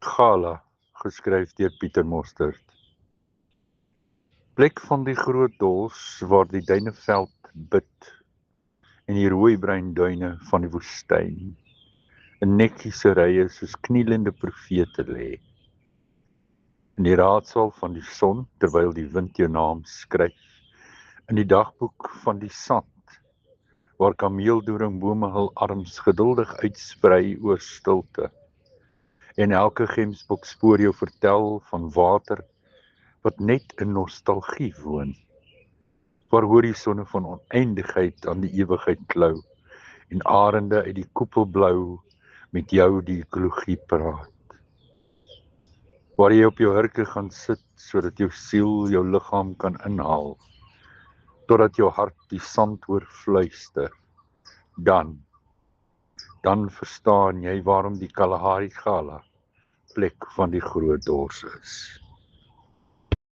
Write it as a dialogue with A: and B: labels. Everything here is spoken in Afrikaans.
A: Gala, geskryf deur Pieter Mostert. Plek van die groot dors waar die duineveld bid en die rooibruin duine van die woestyn in netjiese rye soos knielende profete lê. In die raadsaal van die son terwyl die wind jou naam skryf, in die dagboek van die sand waar kameeldoringbome hul arms geduldig uitsprei oor stilte. En elke gemsbok spoor jou vertel van water wat net in nostalgie woon, waar horisonne van oneindigheid aan die ewigheid klou en arende uit die koepelblou met jou die ekologie praat. Waar jy op jou hurke gaan sit sodat jou siel jou liggaam kan inhaal, totdat jou hart die sand hoor fluister. Dan verstaan jy waarom die Kalahari Gala plek van die groot dors is.